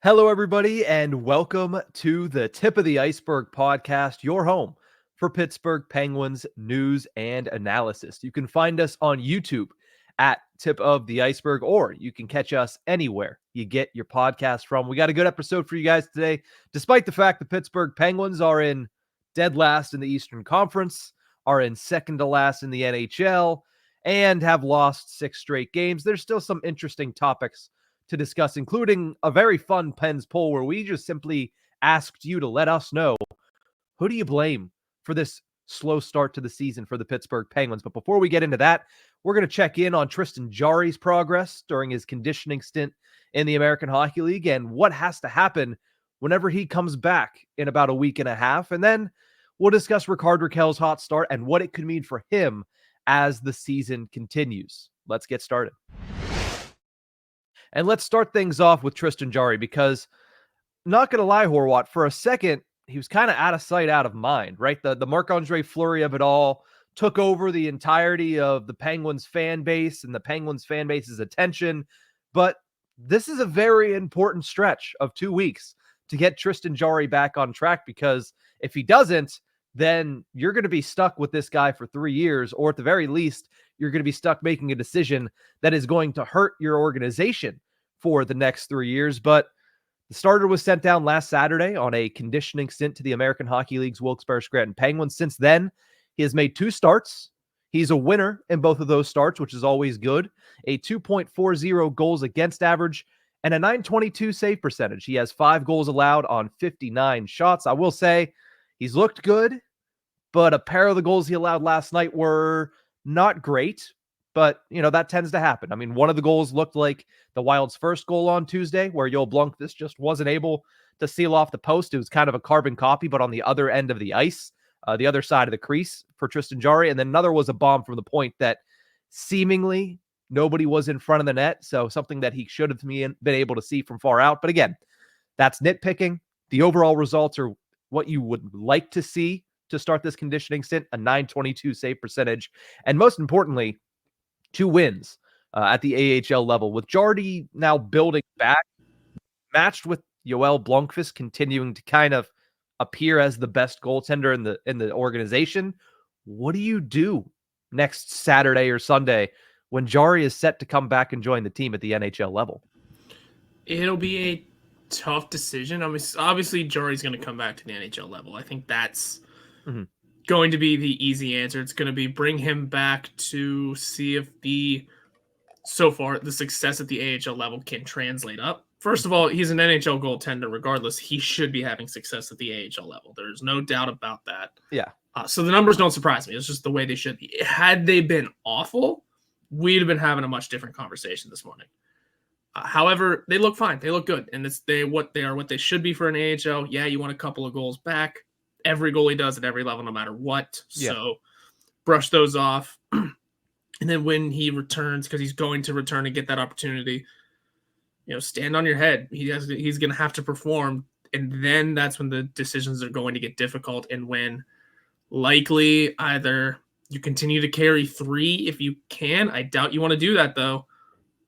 Hello, everybody, and welcome to the Tip of the Ice-Burgh podcast, your home for Pittsburgh Penguins news and analysis. You can find us on YouTube at Tip of the Ice-Burgh, or you can catch us anywhere you get your podcast from. We got a good episode for you guys today, despite the fact the Pittsburgh Penguins are in dead last in the Eastern Conference, are in second to last in the NHL, and have lost 6 straight games. There's still some interesting topics to discuss, including a very fun Pens poll where we just simply asked you to let us know, who do you blame for this slow start to the season for the Pittsburgh Penguins? But before we get into that, we're going to check in on Tristan Jarry's progress during his conditioning stint in the American Hockey League and what has to happen whenever he comes back in about a week and a half. And then we'll discuss Rickard Rakell's hot start and what it could mean for him as the season continues. Let's get started. And let's start things off with Tristan Jarry because, not going to lie, Horwat, for a second, he was kind of out of sight, out of mind, right? The Marc-Andre Fleury of it all took over the entirety of the Penguins fan base and the Penguins fan base's attention. But this is a very important stretch of 2 weeks to get Tristan Jarry back on track, because if he doesn't, then you're going to be stuck with this guy for 3 years, or at the very least, you're going to be stuck making a decision that is going to hurt your organization for the next 3 years. But the starter was sent down last Saturday on a conditioning stint to the American Hockey League's Wilkes-Barre Scranton Penguins. Since then, he has made 2 starts. He's a winner in both of those starts, which is always good. A 2.40 goals against average and a 922 save percentage. He has 5 goals allowed on 59 shots. I will say he's looked good, but a pair of the goals he allowed last night were not great, but, that tends to happen. I mean, one of the goals looked like the Wild's first goal on Tuesday, where Joel Blomqvist just wasn't able to seal off the post. It was kind of a carbon copy, but on the other end of the ice, the other side of the crease for Tristan Jarry. And then another was a bomb from the point that seemingly nobody was in front of the net, so something that he should have been able to see from far out. But again, that's nitpicking. The overall results are what you would like to see to start this conditioning stint, a 922 save percentage, and most importantly, 2 wins at the AHL level, with Jarry now building back, matched with Joel Blomqvist continuing to kind of appear as the best goaltender in the organization. What do you do next Saturday or Sunday when Jarry is set to come back and join the team at the NHL level? It'll be a tough decision. I mean, obviously, Jarry's going to come back to the NHL level. I think that's going to be the easy answer. It's going to be bring him back to see if the success at the AHL level can translate up. First of all, he's an NHL goaltender. Regardless, he should be having success at the AHL level. There's no doubt about that. Yeah. So the numbers don't surprise me. It's just the way they should be. Had they been awful, we'd have been having a much different conversation this morning. However, they look fine. They look good. And what they should be for an AHL. Yeah, you want a couple of goals back. Every goalie does at every level, no matter what. Yeah. So brush those off. And then when he returns, because he's going to return and get that opportunity, stand on your head. He's going to have to perform. And then that's when the decisions are going to get difficult. And when likely either you continue to carry 3 if you can. I doubt you want to do that, though.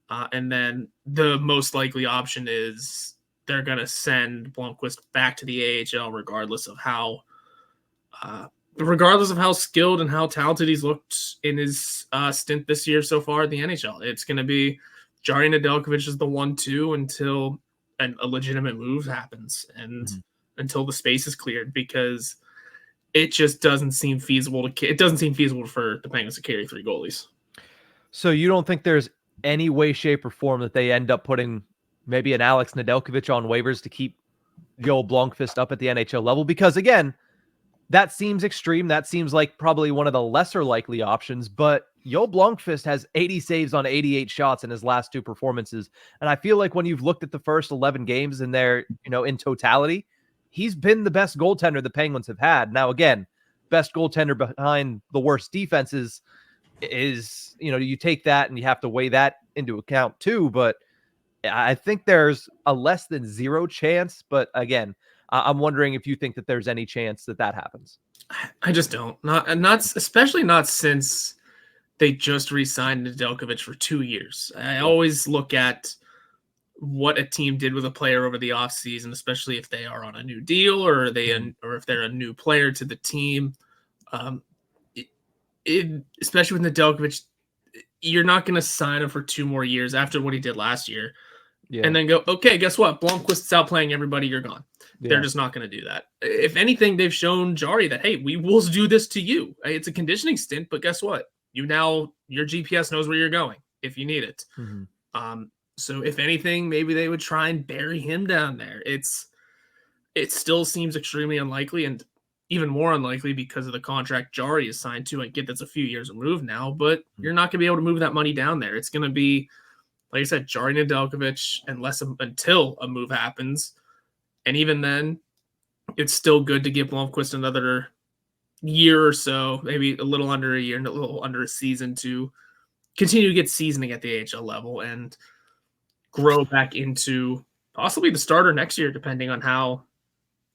And then the most likely option is they're going to send Blomqvist back to the AHL regardless of how skilled and how talented he's looked in his stint this year so far at the NHL. It's going to be Jarry Nedeljkovic is the 1-2 until a legitimate move happens and until the space is cleared, because it just doesn't seem feasible for the Penguins to carry 3 goalies. So you don't think there's any way, shape, or form that they end up putting maybe an Alex Nedeljkovic on waivers to keep Joel Blomqvist up at the NHL level? Because again, that seems extreme. That seems like probably one of the lesser likely options, but Joel Blomqvist has 80 saves on 88 shots in his last 2 performances. And I feel like when you've looked at the first 11 games in there, in totality, he's been the best goaltender the Penguins have had. Now, again, best goaltender behind the worst defenses is, you take that and you have to weigh that into account too. But I think there's a less than 0 chance. But again, I'm wondering if you think that there's any chance that happens. I just don't. Not especially not since they just re-signed Nedeljkovic for 2 years. I always look at what a team did with a player over the offseason, especially if they are on a new deal or or if they're a new player to the team. Especially with Nedeljkovic, you're not going to sign him for 2 more years after what he did last year. Yeah. And then go, okay, guess what? Blomqvist's out playing everybody. You're gone. Yeah. They're just not going to do that. If anything, they've shown Jarry that, hey, we will do this to you. It's a conditioning stint, but guess what? Your GPS knows where you're going if you need it. So if anything, maybe they would try and bury him down there. It still seems extremely unlikely, and even more unlikely because of the contract Jarry is signed to. I get that's a few years removed now, but you're not going to be able to move that money down there. It's going to be, like I said, Jarry, Nedeljkovic, until a move happens. And even then, it's still good to give Blomqvist another year or so, maybe a little under a year and a little under a season to continue to get seasoning at the AHL level and grow back into possibly the starter next year, depending on how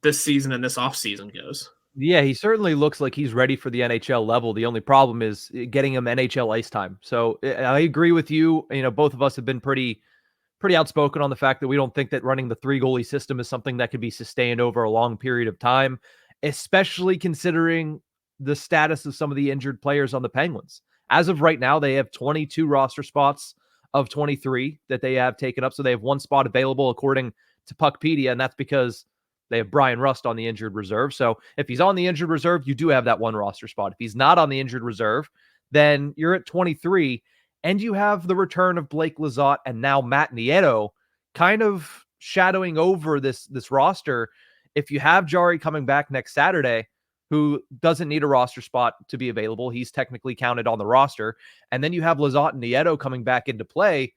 this season and this offseason goes. Yeah, he certainly looks like he's ready for the NHL level. The only problem is getting him NHL ice time. So I agree with you. Both of us have been pretty outspoken on the fact that we don't think that running the 3-goalie system is something that could be sustained over a long period of time, especially considering the status of some of the injured players on the Penguins. As of right now, they have 22 roster spots of 23 that they have taken up. So they have 1 spot available according to Puckpedia, and that's because they have Brian Rust on the injured reserve. So if he's on the injured reserve, you do have that 1 roster spot. If he's not on the injured reserve, then you're at 23, and you have the return of Blake Lizotte and now Matt Nieto kind of shadowing over this roster. If you have Jarry coming back next Saturday, who doesn't need a roster spot to be available, he's technically counted on the roster, and then you have Lizotte and Nieto coming back into play,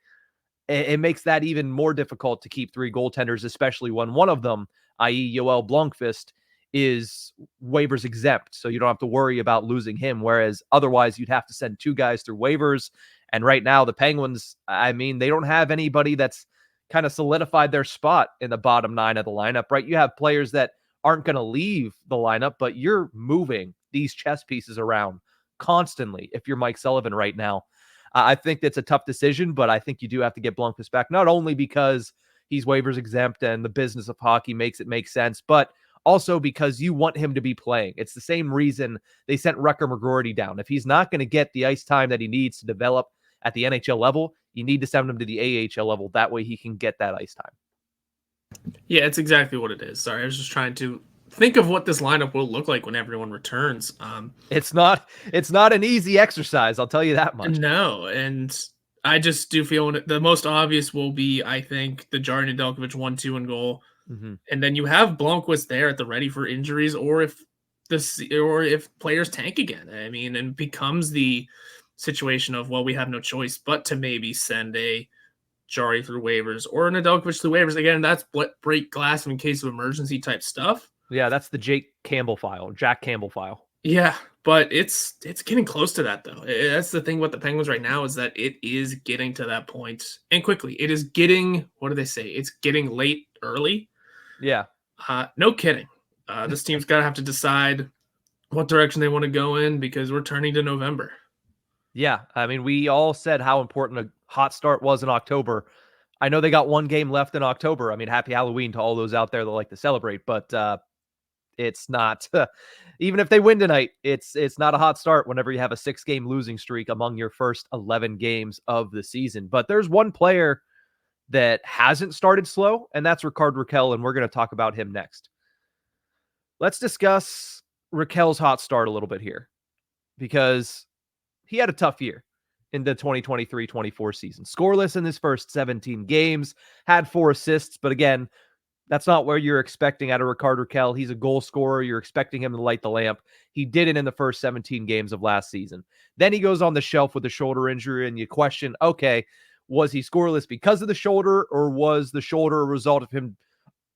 it makes that even more difficult to keep 3 goaltenders, especially when one of them, i.e. Joel Blomqvist, is waivers exempt. So you don't have to worry about losing him. Whereas otherwise you'd have to send 2 guys through waivers. And right now the Penguins, they don't have anybody that's kind of solidified their spot in the bottom 9 of the lineup, right? You have players that aren't going to leave the lineup, but you're moving these chess pieces around constantly if you're Mike Sullivan right now. I think that's a tough decision, but I think you do have to get Blomqvist back, not only because he's waivers exempt and the business of hockey makes it make sense, but also because you want him to be playing. It's the same reason they sent Rickard Rakell down. If he's not going to get the ice time that he needs to develop at the NHL level, you need to send him to the AHL level. That way he can get that ice time. Yeah, it's exactly what it is. Sorry, I was just trying to think of what this lineup will look like when everyone returns. It's not an easy exercise, I'll tell you that much. No, and I just do feel the most obvious will be, I think, the Jarry Nedeljkovic 1-2 in goal. And then you have Blomqvist there at the ready for injuries, or if players tank again. And becomes the situation of, well, we have no choice but to maybe send a Jarry through waivers or a Nedeljkovic through waivers. Again, that's break glass in case of emergency type stuff. Yeah, that's the Jack Campbell file. Yeah, but it's getting close to that, though. That's the thing with the Penguins right now, is that it is getting to that point, and quickly. It is getting, what do they say? It's getting late early. Yeah. No kidding. This team's got to have to decide what direction they want to go in, because we're turning to November. Yeah, we all said how important a hot start was in October. I know they got 1 game left in October. Happy Halloween to all those out there that like to celebrate, but it's not, even if they win tonight, it's not a hot start whenever you have a 6-game losing streak among your first 11 games of the season. But there's one player that hasn't started slow, and that's Rickard Rakell, and we're going to talk about him next. Let's discuss Rakell's hot start a little bit here, because he had a tough year in the 2023-24 season. Scoreless in his first 17 games, had 4 assists, but again, that's not where you're expecting out of Rickard Rakell. He's a goal scorer. You're expecting him to light the lamp. He didn't in the first 17 games of last season. Then he goes on the shelf with a shoulder injury, and you question, okay, was he scoreless because of the shoulder, or was the shoulder a result of him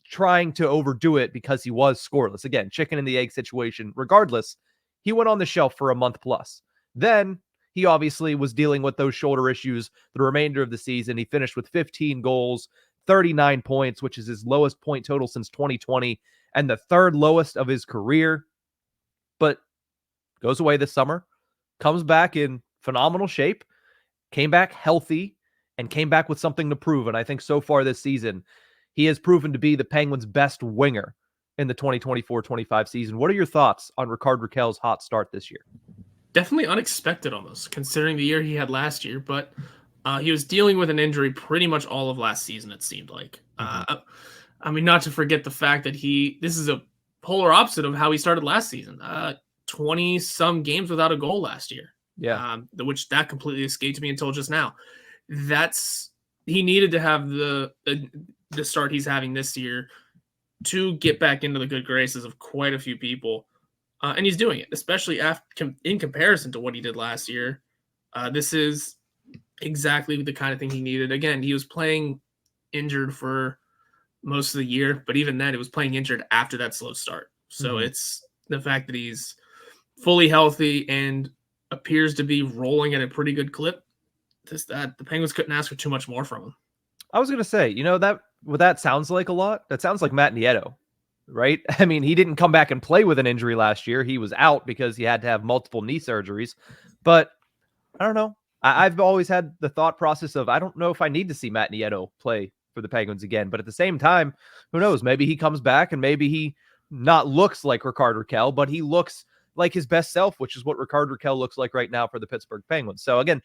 trying to overdo it because he was scoreless? Again, chicken and the egg situation. Regardless, he went on the shelf for a month plus. Then he obviously was dealing with those shoulder issues the remainder of the season. He finished with 15 goals, 39 points, which is his lowest point total since 2020 and the 3rd lowest of his career. But goes away this summer, comes back in phenomenal shape, came back healthy, and came back with something to prove. And I think so far this season, he has proven to be the Penguins' best winger in the 2024-25 season. What are your thoughts on Rickard Rakell's hot start this year? Definitely unexpected almost, considering the year he had last year, but he was dealing with an injury pretty much all of last season, it seemed like. I mean, not to forget the fact that this is a polar opposite of how he started last season. 20-some games without a goal last year. Yeah. Which that completely escaped me until just now. He needed to have the start he's having this year to get back into the good graces of quite a few people. And he's doing it, especially in comparison to what he did last year. This is exactly the kind of thing he needed. Again, he was playing injured for most of the year, but even then, it was playing injured after that slow start. So it's the fact that he's fully healthy and appears to be rolling at a pretty good clip. That the Penguins couldn't ask for too much more from him. I was going to say, that sounds like a lot. That sounds like Matt Nieto, right? I mean, he didn't come back and play with an injury last year. He was out because he had to have multiple knee surgeries. But I don't know. I've always had the thought process of, I don't know if I need to see Matt Nieto play for the Penguins again. But at the same time, who knows? Maybe he comes back and maybe he not looks like Rickard Rakell, but he looks like his best self, which is what Rickard Rakell looks like right now for the Pittsburgh Penguins. So again,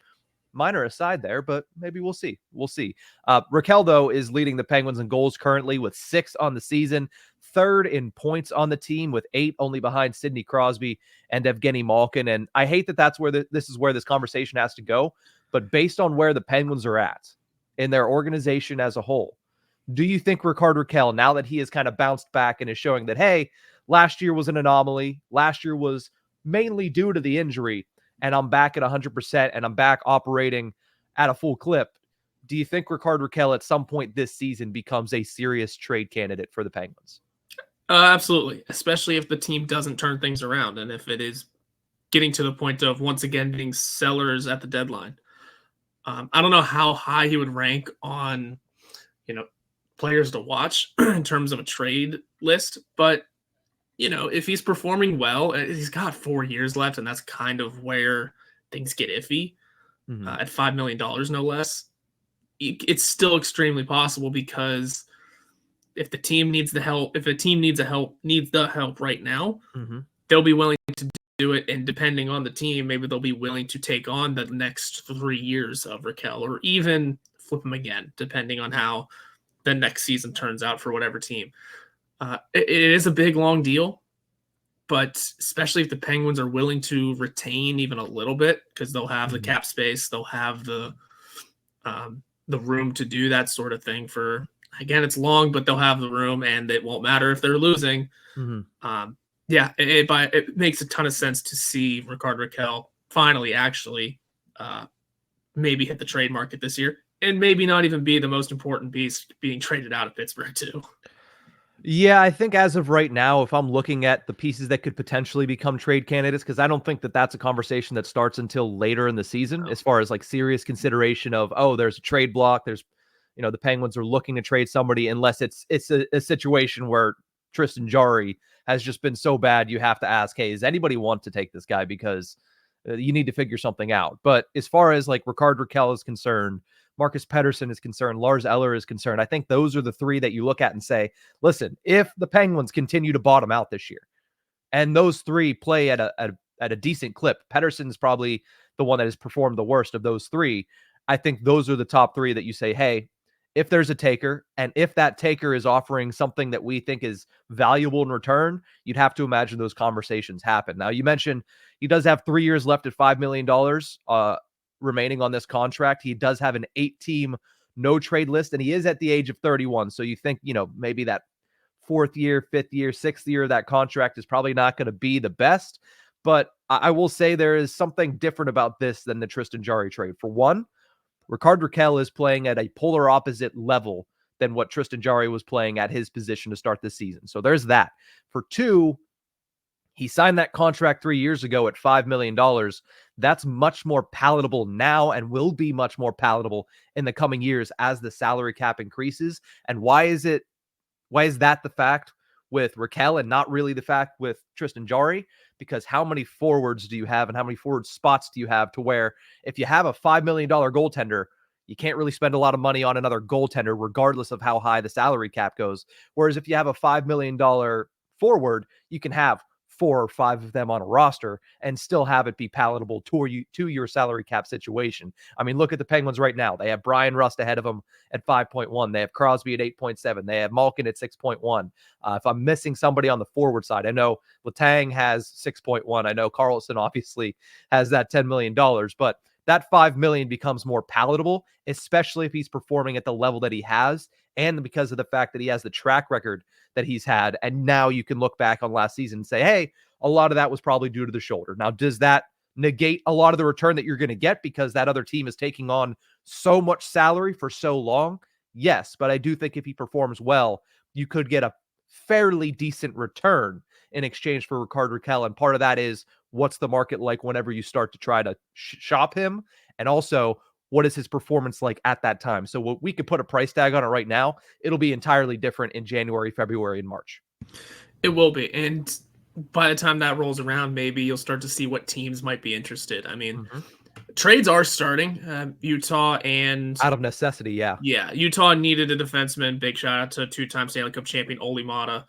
minor aside there, but maybe we'll see. We'll see. Rakell, though, is leading the Penguins in goals currently with 6 on the season, 3rd in points on the team with 8, only behind Sidney Crosby and Evgeny Malkin. And I hate that that's where this is where this conversation has to go. But based on where the Penguins are at in their organization as a whole, do you think Rickard Rakell, now that he has kind of bounced back and is showing that, hey, last year was an anomaly, last year was mainly due to the injury, and I'm back at 100% and I'm back operating at a full clip, do you think Rickard Rakell at some point this season becomes a serious trade candidate for the Penguins? Absolutely, especially if the team doesn't turn things around and if it is getting to the point of once again being sellers at the deadline. I don't know how high he would rank on, players to watch in terms of a trade list, but if he's performing well, he's got 4 years left, and that's kind of where things get iffy. At $5 million, no less. It's still extremely possible because if the team needs the help, needs the help right now, they'll be willing to do it. And depending on the team, maybe they'll be willing to take on the next 3 years of Rakell, or even flip him again, depending on how the next season turns out for whatever team. It is a big, long deal, but especially if the Penguins are willing to retain even a little bit, because they'll have the cap space, they'll have the room to do that sort of thing. Again, it's long, but they'll have the room, and it won't matter if they're losing. It makes a ton of sense to see Rickard Rakell finally actually maybe hit the trade market this year, and maybe not even be the most important piece being traded out of Pittsburgh too. Yeah, I think as of right now, if I'm looking at the pieces that could potentially become trade candidates, because I don't think that that's a conversation that starts until later in the season, as far as like serious consideration of, there's a trade block. There's, the Penguins are looking to trade somebody, unless it's a situation where Tristan Jarry has just been so bad. You have to ask, hey, does anybody want to take this guy? Because you need to figure something out. But as far as like Rickard Rakell is concerned, Marcus Pettersson is concerned, Lars Eller is concerned, I think those are the 3 that you look at and say, listen, if the Penguins continue to bottom out this year, and those 3 play at a decent clip, Pettersson's probably the one that has performed the worst of those 3. I think those are the top 3 that you say, hey, if there's a taker, and if that taker is offering something that we think is valuable in return, you'd have to imagine those conversations happen. Now, you mentioned he does have 3 years left at $5 million remaining on this contract. He does have an 8-team no trade list, and he is at the age of 31. So you think, maybe that 4th year, 5th year, 6th year of that contract is probably not going to be the best. But I will say there is something different about this than the Tristan Jarry trade. For one, Rickard Rakell is playing at a polar opposite level than what Tristan Jarry was playing at his position to start this season. So there's that. For 2, he signed that contract 3 years ago at $5 million. That's much more palatable now, and will be much more palatable in the coming years as the salary cap increases. And why is that the fact with Rakell and not really the fact with Tristan Jarry? Because how many forwards do you have, and how many forward spots do you have to where if you have a $5 million goaltender, you can't really spend a lot of money on another goaltender, regardless of how high the salary cap goes. Whereas if you have a $5 million forward, you can have 4 or 5 of them on a roster and still have it be palatable to your salary cap situation. I mean, look at the Penguins right now. They have Brian Rust ahead of them at 5.1. They have Crosby at 8.7. They have Malkin at 6.1. If I'm missing somebody on the forward side, I know Letang has 6.1. I know Karlsson obviously has that $10 million, but that $5 million becomes more palatable, especially if he's performing at the level that he has, and because of the fact that he has the track record that he's had. And now you can look back on last season and say, hey, a lot of that was probably due to the shoulder. Now, does that negate a lot of the return that you're going to get because that other team is taking on so much salary for so long? Yes, but I do think if he performs well, you could get a fairly decent return in exchange for Rickard Rakell. And part of that is, what's the market like whenever you start to try to shop him? And also, what is his performance like at that time? So what we could put a price tag on it right now, it'll be entirely different in January, February, and March. It will be. And by the time that rolls around, maybe you'll start to see what teams might be interested. I mean, trades are starting. Utah and... out of necessity, yeah. Yeah, Utah needed a defenseman. Big shout out to 2-time Stanley Cup champion Olli Maatta.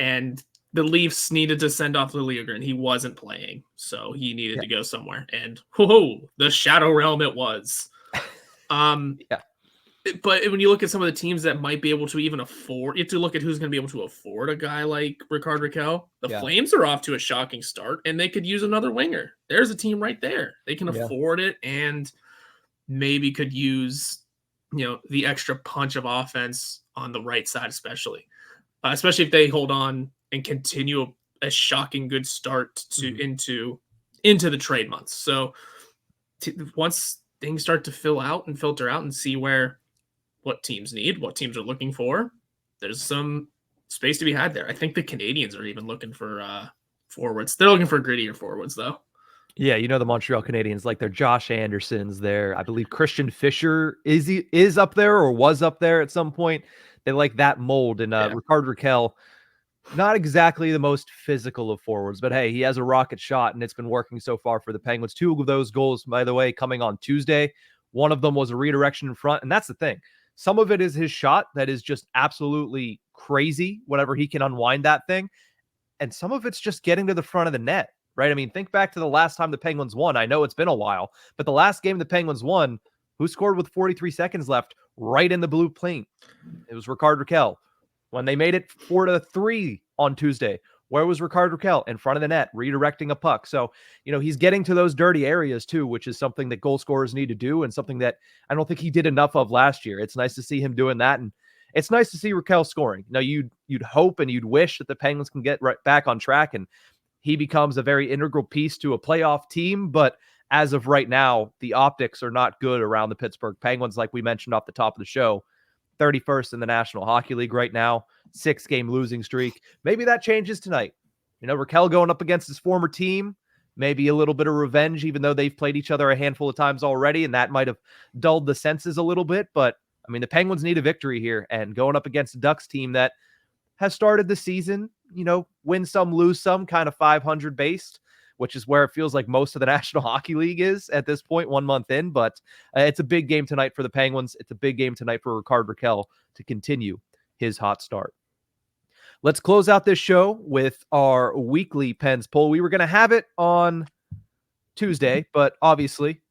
And the Leafs needed to send off Liljegren. He wasn't playing, so he needed to go somewhere. And the Shadow Realm it was. But when you look at some of the teams that might be able to even afford, you have to look at who's going to be able to afford a guy like Rickard Rakell. The Flames are off to a shocking start, and they could use another winger. There's a team right there. They can afford it, and maybe could use, the extra punch of offense on the right side, especially if they hold on and continue a shocking good start to into the trade months. So once things start to fill out and filter out and see what teams need, what teams are looking for, there's some space to be had there. I think the Canadians are even looking for forwards. They're looking for grittier forwards, though. Yeah, the Montreal Canadiens, like their Josh Andersons there. I believe Christian Fischer is up there or was up there at some point. They like that mold. And Rickard Rakell, not exactly the most physical of forwards, but hey, he has a rocket shot, and it's been working so far for the Penguins. 2 of those goals, by the way, coming on Tuesday. One of them was a redirection in front, and that's the thing. Some of it is his shot that is just absolutely crazy, whenever he can unwind that thing. And some of it's just getting to the front of the net, right? I mean, think back to the last time the Penguins won. I know it's been a while, but the last game the Penguins won, who scored with 43 seconds left right in the blue paint? It was Rickard Rakell. When they made it 4-3 on Tuesday, where was Rickard Rakell? In front of the net, redirecting a puck. So, he's getting to those dirty areas too, which is something that goal scorers need to do, and something that I don't think he did enough of last year. It's nice to see him doing that, and it's nice to see Rakell scoring. Now, you'd hope and you'd wish that the Penguins can get right back on track and he becomes a very integral piece to a playoff team, but as of right now, the optics are not good around the Pittsburgh Penguins, like we mentioned off the top of the show. 31st in the National Hockey League right now, 6-game losing streak. Maybe that changes tonight. Rakell going up against his former team, maybe a little bit of revenge, even though they've played each other a handful of times already, and that might have dulled the senses a little bit. But, I mean, the Penguins need a victory here, and going up against a Ducks team that has started the season, win some, lose some, kind of 500 based, which is where it feels like most of the National Hockey League is at this point, 1 month in. But it's a big game tonight for the Penguins. It's a big game tonight for Rickard Rakell to continue his hot start. Let's close out this show with our weekly Pens poll. We were going to have it on Tuesday, but obviously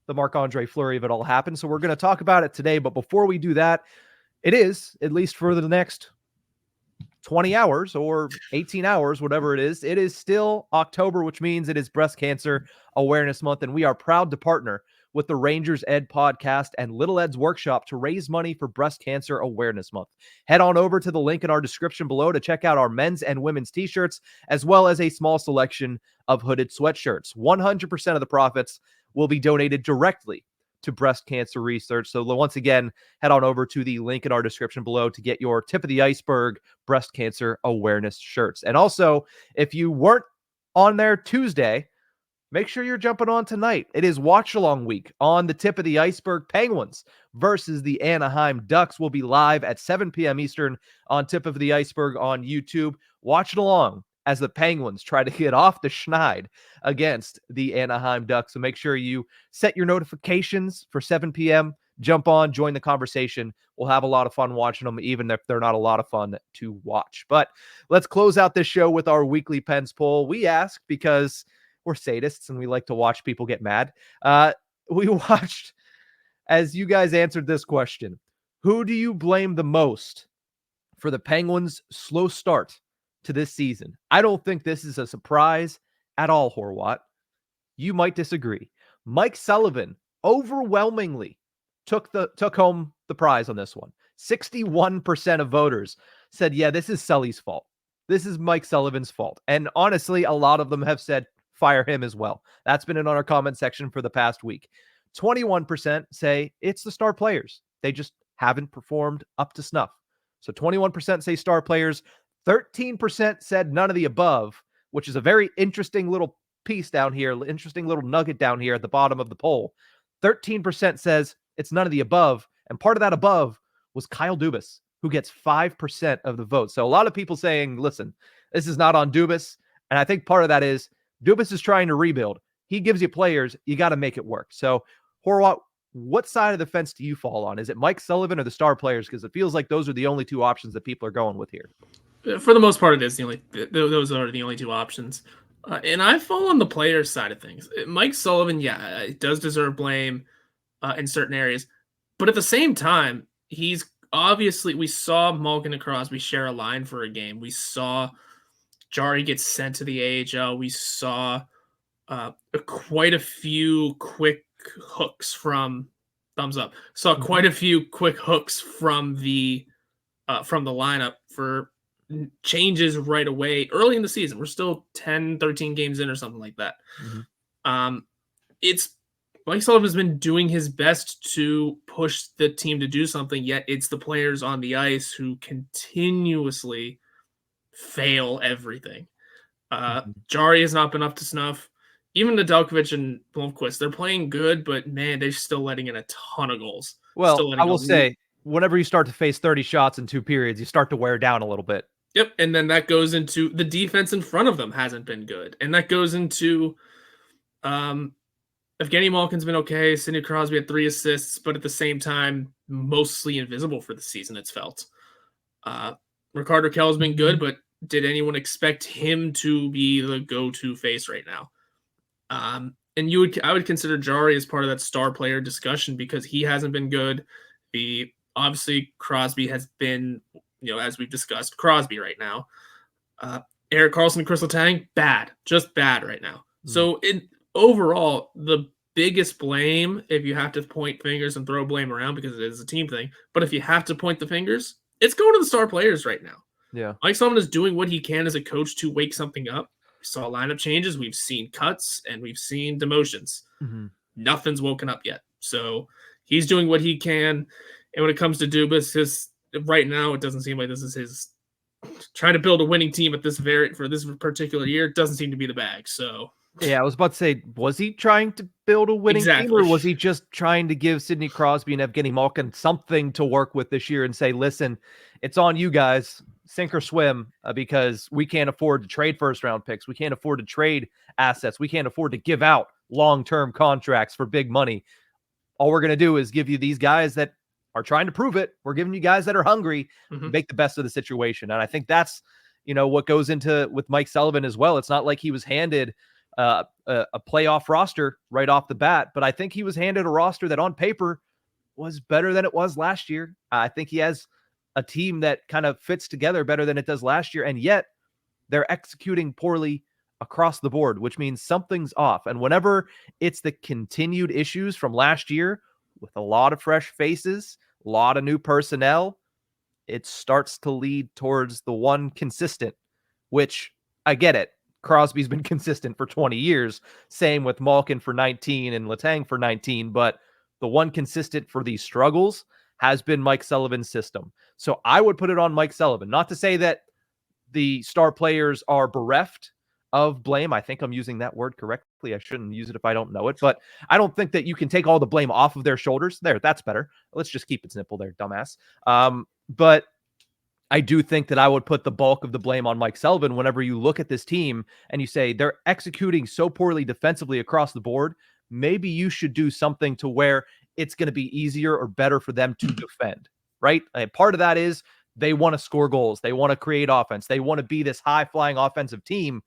the Marc-Andre Fleury of it all happened. So we're going to talk about it today. But before we do that, it is, at least for the next 20 hours or 18 hours, whatever it is still October, which means it is Breast Cancer Awareness Month. And we are proud to partner with the Rangers Ed podcast and Little Ed's Workshop to raise money for Breast Cancer Awareness Month. Head on over to the link in our description below to check out our men's and women's t-shirts, as well as a small selection of hooded sweatshirts. 100% of the profits will be donated directly to breast cancer research. So once again, head on over to the link in our description below to get your Tip of the Ice-Burgh breast cancer awareness shirts. And also, if you weren't on there Tuesday, make sure you're jumping on tonight. It is watch along week on the Tip of the Ice-Burgh. Penguins versus the Anaheim Ducks will be live at 7 p.m. Eastern on Tip of the Ice-Burgh on YouTube. Watch it along as the Penguins try to get off the schneid against the Anaheim Ducks. So make sure you set your notifications for 7 p.m. Jump on, join the conversation. We'll have a lot of fun watching them, even if they're not a lot of fun to watch. But let's close out this show with our weekly Pens poll. We ask because we're sadists and we like to watch people get mad. We watched as you guys answered this question. Who do you blame the most for the Penguins' slow start to this season? I don't think this is a surprise at all, Horwat. You might disagree. Mike Sullivan overwhelmingly took home the prize on this one. 61% of voters said, yeah, this is Sully's fault. This is Mike Sullivan's fault. And honestly, a lot of them have said, fire him as well. That's been in our comment section for the past week. 21% say it's the star players. They just haven't performed up to snuff. So 21% say star players. 13% said none of the above, which is a very interesting little piece down here, interesting little nugget down here at the bottom of the poll. 13% says it's none of the above. And part of that above was Kyle Dubas, who gets 5% of the vote. So a lot of people saying, listen, this is not on Dubas. And I think part of that is Dubas is trying to rebuild. He gives you players. You got to make it work. So, Horwat, what side of the fence do you fall on? Is it Mike Sullivan or the star players? Because it feels like those are the only two options that people are going with here. For the most part, it is those are the only two options. And I fall on the players' side of things. Mike Sullivan, yeah, it does deserve blame in certain areas. But at the same time, he's obviously, we saw Malkin and Crosby share a line for a game. We saw Jarry get sent to the AHL. We saw quite a few quick hooks from thumbs up. Saw quite a few quick hooks from the lineup for changes right away early in the season. We're still 10, 13 games in or something like that. It's Mike Sullivan has been doing his best to push the team to do something, yet it's the players on the ice who continuously fail everything. Jarry has not been up to snuff. Even Nedeljkovic and Blomqvist, they're playing good, but man, they're still letting in a ton of goals. Well, I will say, whenever you start to face 30 shots in 2 periods, you start to wear down a little bit. Yep, and then that goes into the defense in front of them hasn't been good. And that goes into Evgeny Malkin's been okay. Sidney Crosby had 3 assists, but at the same time, mostly invisible for the season, it's felt. Rickard Rakell has been good, but did anyone expect him to be the go-to face right now? And I would consider Jarry as part of that star player discussion because he hasn't been good. Obviously Crosby has been, as we've discussed, Crosby right now. Erik Karlsson and Kris Letang, just bad right now. So overall, the biggest blame, if you have to point fingers and throw blame around because it is a team thing, but if you have to point the fingers, it's going to the star players right now. Yeah, Mike Sullivan is doing what he can as a coach to wake something up. We saw lineup changes, we've seen cuts, and we've seen demotions. Nothing's woken up yet. So he's doing what he can. And when it comes to Dubas, right now, it doesn't seem like this is his trying to build a winning team for this particular year. It doesn't seem to be the bag. So yeah, I was about to say, was he trying to build a winning team, or was he just trying to give Sidney Crosby and Evgeny Malkin something to work with this year and say, listen, it's on you guys, sink or swim, because we can't afford to trade first-round picks. We can't afford to trade assets. We can't afford to give out long-term contracts for big money. All we're going to do is give you these guys that are trying to prove it. We're giving you guys that are hungry, make the best of the situation. And I think that's, what goes into with Mike Sullivan as well. It's not like he was handed a playoff roster right off the bat, but I think he was handed a roster that on paper was better than it was last year. I think he has a team that kind of fits together better than it does last year, and yet they're executing poorly across the board, which means something's off. And whenever it's the continued issues from last year with a lot of fresh faces, a lot of new personnel, it starts to lead towards the one consistent, which I get it. Crosby's been consistent for 20 years. Same with Malkin for 19 and Letang for 19. But the one consistent for these struggles has been Mike Sullivan's system. So I would put it on Mike Sullivan. Not to say that the star players are bereft of blame. I think I'm using that word correctly. I shouldn't use it if I don't know it. But I don't think that you can take all the blame off of their shoulders. There, that's better. Let's just keep it simple there, dumbass. But I do think that I would put the bulk of the blame on Mike Sullivan whenever you look at this team and you say they're executing so poorly defensively across the board. Maybe you should do something to where it's going to be easier or better for them to defend, right? And part of that is they want to score goals. They want to create offense. They want to be this high-flying offensive team.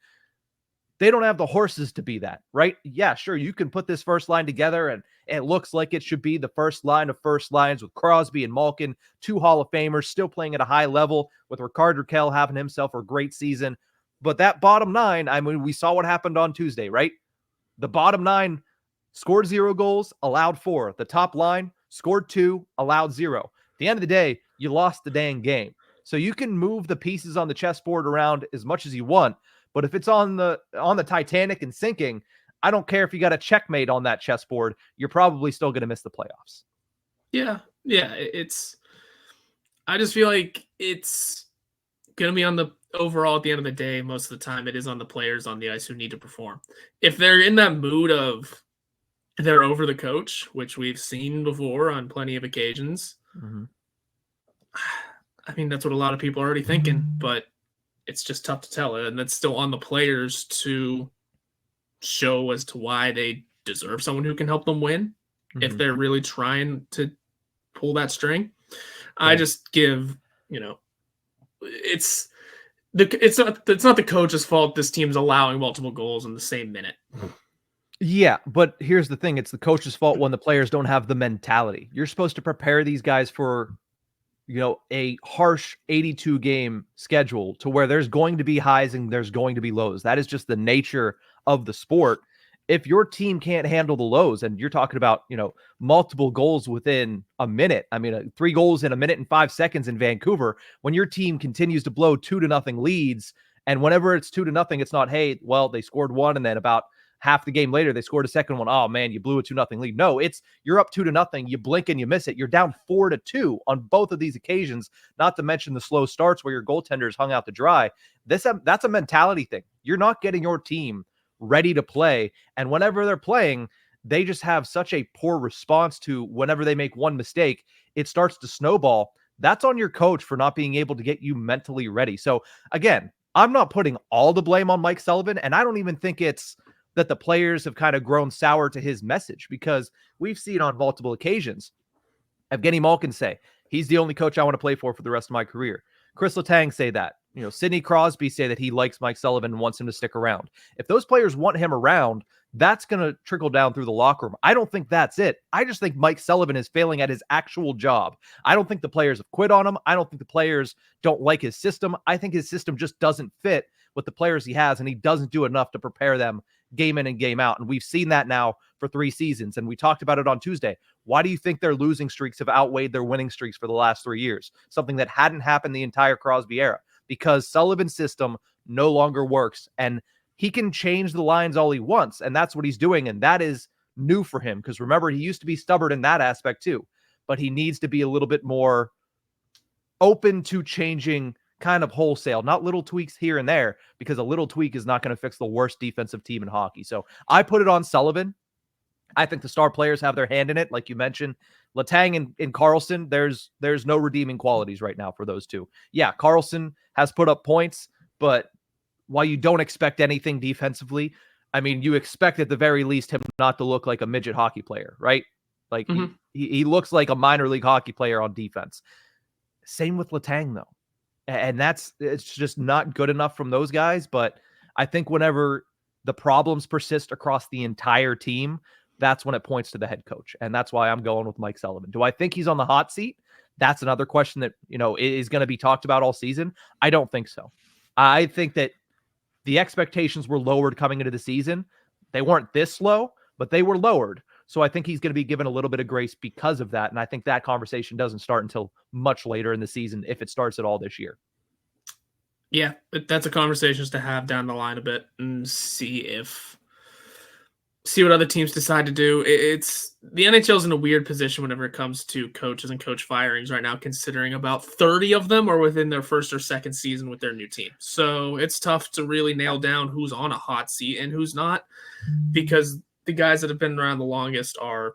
They don't have the horses to be that, right? Yeah, sure, you can put this first line together, and it looks like it should be the first line of first lines with Crosby and Malkin, 2 Hall of Famers, still playing at a high level, with Rickard Rakell having himself a great season. But that bottom 9, I mean, we saw what happened on Tuesday, right? The bottom 9 scored 0 goals, allowed 4. The top line scored 2, allowed 0. At the end of the day, you lost the dang game. So you can move the pieces on the chessboard around as much as you want, but if it's on the Titanic and sinking, I don't care if you got a checkmate on that chessboard, you're probably still going to miss the playoffs. Yeah. I just feel like it's going to be on the overall at the end of the day. Most of the time it is on the players on the ice who need to perform. If they're in that mood of they're over the coach, which we've seen before on plenty of occasions. Mm-hmm. I mean, that's what a lot of people are already thinking, but it's just tough to tell. And that's still on the players to show as to why they deserve someone who can help them win. Mm-hmm. If they're really trying to pull that string. Yeah. I just give, it's not the coach's fault this team's allowing multiple goals in the same minute. Yeah, but here's the thing. It's the coach's fault when the players don't have the mentality. You're supposed to prepare these guys for, a harsh 82-game schedule to where there's going to be highs and there's going to be lows. That is just the nature of the sport. If your team can't handle the lows, and you're talking about, multiple goals within a minute, 3 goals in a minute and 5 seconds in Vancouver, when your team continues to blow 2-0 leads, and whenever it's 2-0, it's not, hey, well, they scored 1 and then about half the game later, they scored a second one. Oh man, you blew a 2-0 lead. No, it's you're up 2-0. You blink and you miss it. You're down 4-2 on both of these occasions. Not to mention the slow starts where your goaltenders hung out to dry. That's a mentality thing. You're not getting your team ready to play, and whenever they're playing, they just have such a poor response to whenever they make one mistake, it starts to snowball. That's on your coach for not being able to get you mentally ready. So again, I'm not putting all the blame on Mike Sullivan, and I don't even think it's that the players have kind of grown sour to his message, because we've seen on multiple occasions Evgeny Malkin say, he's the only coach I want to play for the rest of my career. Kris Letang say that. Sidney Crosby say that he likes Mike Sullivan and wants him to stick around. If those players want him around, that's going to trickle down through the locker room. I don't think that's it. I just think Mike Sullivan is failing at his actual job. I don't think the players have quit on him. I don't think the players don't like his system. I think his system just doesn't fit with the players he has, and he doesn't do enough to prepare them game in and game out. And we've seen that now for 3 seasons. And we talked about it on Tuesday. Why do you think their losing streaks have outweighed their winning streaks for the last 3 years? Something that hadn't happened the entire Crosby era, because Sullivan's system no longer works, and he can change the lines all he wants. And that's what he's doing. And that is new for him, because remember, he used to be stubborn in that aspect too, but he needs to be a little bit more open to changing kind of wholesale, not little tweaks here and there, because a little tweak is not going to fix the worst defensive team in hockey. So I put it on Sullivan. I think the star players have their hand in it. Like you mentioned, Letang and Karlsson, there's no redeeming qualities right now for those two. Yeah, Karlsson has put up points, but while you don't expect anything defensively, you expect at the very least him not to look like a midget hockey player, right? Like he looks like a minor league hockey player on defense. Same with Letang though. And it's just not good enough from those guys. But I think whenever the problems persist across the entire team, that's when it points to the head coach. And that's why I'm going with Mike Sullivan. Do I think he's on the hot seat? That's another question that, is going to be talked about all season. I don't think so. I think that the expectations were lowered coming into the season. They weren't this low, but they were lowered. So I think he's going to be given a little bit of grace because of that. And I think that conversation doesn't start until much later in the season, if it starts at all this year. Yeah, that's a conversation to have down the line a bit and see what other teams decide to do. It's the NHL's in a weird position whenever it comes to coaches and coach firings right now, considering about 30 of them are within their first or second season with their new team. So it's tough to really nail down who's on a hot seat and who's not, because the guys that have been around the longest are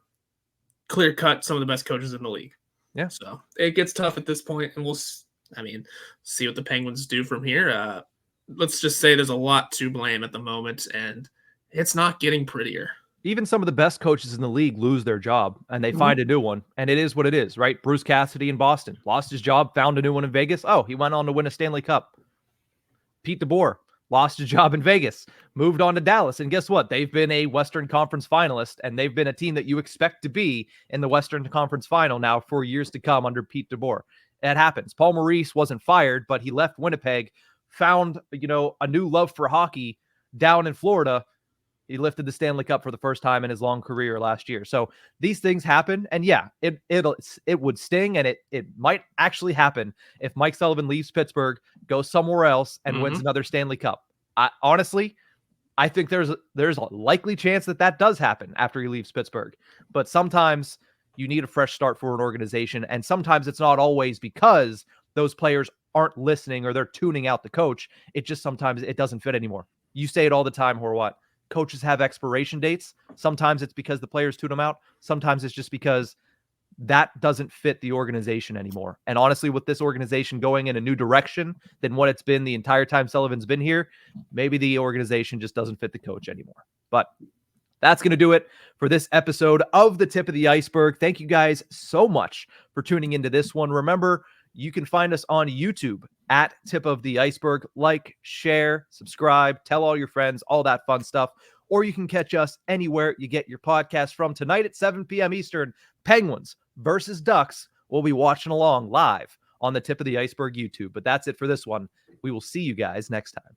clear cut some of the best coaches in the league. Yeah. So it gets tough at this point, and we'll I mean, see what the Penguins do from here. Let's just say there's a lot to blame at the moment, and it's not getting prettier. Even some of the best coaches in the league lose their job and they find a new one. And it is what it is, right? Bruce Cassidy in Boston lost his job, found a new one in Vegas. Oh, he went on to win a Stanley Cup. Pete DeBoer lost his job in Vegas, moved on to Dallas. And guess what? They've been a Western Conference finalist, and they've been a team that you expect to be in the Western Conference final now for years to come under Pete DeBoer. It happens. Paul Maurice wasn't fired, but he left Winnipeg, found, a new love for hockey down in Florida. He lifted the Stanley Cup for the first time in his long career last year. So these things happen. And yeah, it would sting, and it might actually happen if Mike Sullivan leaves Pittsburgh, goes somewhere else, and wins another Stanley Cup. Honestly, I think there's a likely chance that does happen after he leaves Pittsburgh. But sometimes you need a fresh start for an organization. And sometimes it's not always because those players aren't listening or they're tuning out the coach. It just sometimes it doesn't fit anymore. You say it all the time, Horwat. Coaches have expiration dates. Sometimes it's because the players tune them out. Sometimes it's just because that doesn't fit the organization anymore. And honestly, with this organization going in a new direction than what it's been the entire time Sullivan's been here, maybe the organization just doesn't fit the coach anymore. But that's going to do it for this episode of The Tip of the Ice-Burgh. Thank you guys so much for tuning into this one. Remember, you can find us on YouTube at Tip of the Ice-Burgh. Like, share, subscribe, tell all your friends, all that fun stuff. Or you can catch us anywhere you get your podcast from. Tonight at 7 p.m. Eastern, Penguins versus Ducks. We'll be watching along live on the Tip of the Ice-Burgh YouTube. But that's it for this one. We will see you guys next time.